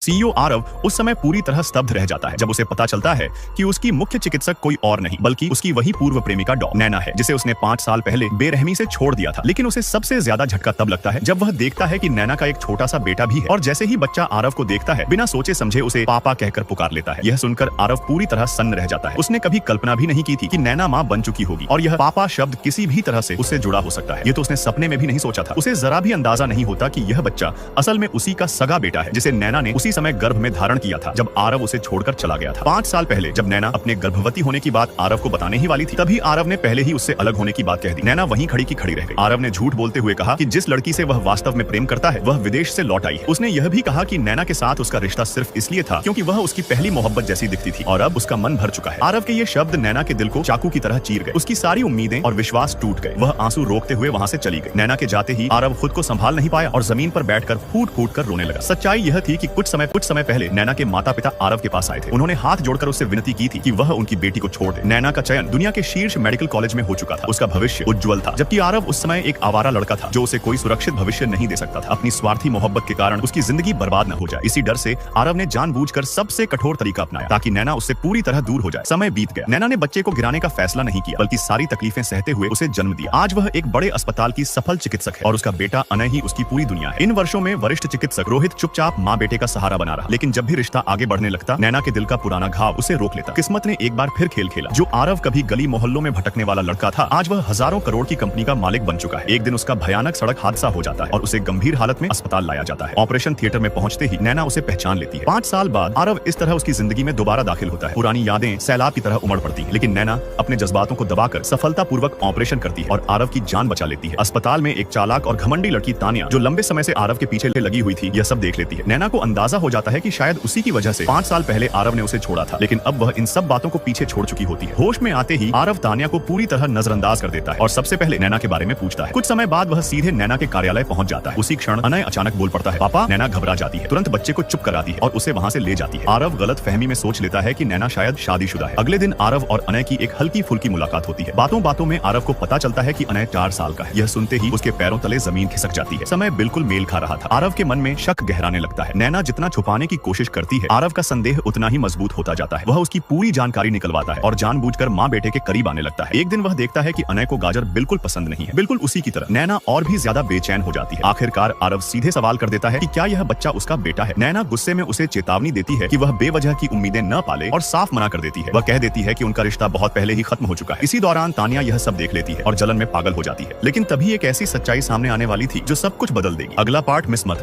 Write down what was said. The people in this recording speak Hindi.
सीईओ आरव उस समय पूरी तरह स्तब्ध रह जाता है जब उसे पता चलता है कि उसकी मुख्य चिकित्सक कोई और नहीं बल्कि उसकी वही पूर्व प्रेमिका नैना है, जिसे उसने 5 साल पहले बेरहमी से छोड़ दिया था। लेकिन उसे सबसे ज्यादा झटका तब लगता है जब वह देखता है कि नैना का एक छोटा सा बेटा भी है, और जैसे ही बच्चा आरव को देखता है बिना सोचे समझे उसे पापा कहकर पुकार लेता है। यह सुनकर आरव पूरी तरह सन्न रह जाता है। उसने कभी कल्पना भी नहीं की थी कि नैना माँ बन चुकी होगी और यह पापा शब्द किसी भी तरह से उससे जुड़ा हो सकता है। ये तो उसने सपने में भी नहीं सोचा था। उसे जरा भी अंदाजा नहीं होता कि यह बच्चा असल में उसी का सगा बेटा है जिसे नैना ने उसी समय गर्भ में धारण किया था जब आरव उसे छोड़कर चला गया था। 5 साल पहले जब नैना अपने गर्भवती होने की बात आरव को बताने ही वाली थी, तभी आरव ने पहले ही उससे अलग होने की बात कह दी। नैना वहीं खड़ी की खड़ी रह गई। आरव ने झूठ बोलते हुए कहा कि जिस लड़की से वह वास्तव में प्रेम करता है वह विदेश से लौट आई है। उसने यह भी कहा कि नैना के साथ उसका रिश्ता सिर्फ इसलिए था क्योंकि वह उसकी पहली मोहब्बत जैसी दिखती थी और अब उसका मन भर चुका है। आरव के ये शब्द नैना के दिल को चाकू की तरह चीर गए। उसकी सारी उम्मीदें और विश्वास टूट गए। वह आंसू रोकते हुए वहां से चली गई। नैना के जाते ही आरव खुद को संभाल नहीं पाया और जमीन पर बैठकर फूट फूट कर रोने लगा। सच्चाई यह थी कि कुछ समय पहले नैना के माता पिता आरव के पास आए थे। उन्होंने हाथ जोड़कर उससे विनती की थी कि वह उनकी बेटी को छोड़ दे। नैना का चयन दुनिया के शीर्ष मेडिकल कॉलेज में हो चुका था। उसका भविष्य उज्जवल था, जबकि आरव उस समय एक आवारा लड़का था जो उसे कोई सुरक्षित भविष्य नहीं दे सकता था। अपनी स्वार्थी मोहब्बत के कारण उसकी जिंदगी बर्बाद न हो जाए, इसी डर से आरव ने जानबूझकर सबसे कठोर तरीका अपनाया ताकि नैना उससे पूरी तरह दूर हो जाए। समय बीत गया। नैना ने बच्चे को गिराने का फैसला नहीं किया बल्कि सारी तकलीफें सहते हुए उसे जन्म दिया। आज वह एक बड़े अस्पताल की सफल चिकित्सक है और उसका बेटा अनय ही उसकी पूरी दुनिया है। इन वर्षों में वरिष्ठ चिकित्सक रोहित चुपचाप माँ बेटे का सहारा बना रहा, लेकिन जब भी रिश्ता आगे बढ़ने लगता नैना के दिल का पुराना घाव उसे रोक लेता। किस्मत ने एक बार फिर खेल खेला। जो आरव कभी गली मोहल्लों में भटकने वाला लड़का था, आज वह हजारों करोड़ की कंपनी का मालिक बन चुका है। एक दिन उसका भयानक सड़क हादसा हो जाता है और उसे गंभीर हालत में अस्पताल लाया जाता है। ऑपरेशन थिएटर में पहुंचते ही नैना उसे पहचान लेती है। 5 साल बाद आरव इस तरह उसकी जिंदगी में दोबारा दाखिल होता है। पुरानी यादें सैलाब की तरह उमड़ पड़ती है, लेकिन नैना अपने जज्बातों को दबाकर सफलतापूर्वक ऑपरेशन करती है और आरव की जान बचा लेती है। अस्पताल में एक चालाक और घमंडी लड़की तानिया, जो लंबे समय से आरव के पीछे लगी हुई थी, यह सब देख लेती है। नैना को अंदाजा हो जाता है कि शायद उसी की वजह से 5 साल पहले आरव ने उसे छोड़ा था, लेकिन अब वह इन सब बातों को पीछे छोड़ चुकी होती है। होश में आते ही आरव तानिया को पूरी तरह नजरअंदाज कर देता है और सबसे पहले नैना के बारे में पूछता है। कुछ समय बाद वह सीधे नैना के कार्यालय पहुंच जाता है। उसी क्षण अनय अचानक बोल पड़ता है, पापा। नैना घबरा जाती है, तुरंत बच्चे को चुप कराती है और उसे वहां से ले जाती है। आरव गलत फहमी में सोच लेता है कि नैना शायद शादीशुदा है। अगले दिन आरव और अनय की एक हल्की फुल्की मुलाकात होती है। बातों बातों में आरव को पता चलता है कि अनय 4 साल का है। यह सुनते ही उसके पैरों तले जमीन खिसक जाती है। समय बिल्कुल मेल खा रहा था। आरव के मन में शक गहराने लगता है। नैना जितना छुपाने की कोशिश करती है, आरव का संदेह उतना ही मजबूत होता जाता है। वह उसकी पूरी जानकारी निकलवाता है और जानबूझकर माँ बेटे के करीब आने लगता है। एक दिन वह देखता है कि अनय को गाजर बिल्कुल पसंद नहीं है, बिल्कुल उसी की तरह। नैना और भी ज्यादा बेचैन हो जाती है। आखिरकार आरव सीधे सवाल कर देता है कि क्या यह बच्चा उसका बेटा है। नैना गुस्से में उसे चेतावनी देती है कि वह बेवजह की उम्मीदें न पाले और साफ मना कर देती है। वह कह देती है कि उनका रिश्ता बहुत पहले ही खत्म हो चुका है। इसी दौरान तानिया यह सब देख लेती है और जलन में पागल हो जाती है। लेकिन तभी एक ऐसी सच्चाई सामने आने वाली थी जो सब कुछ बदल देगी। अगला पार्ट मिस मत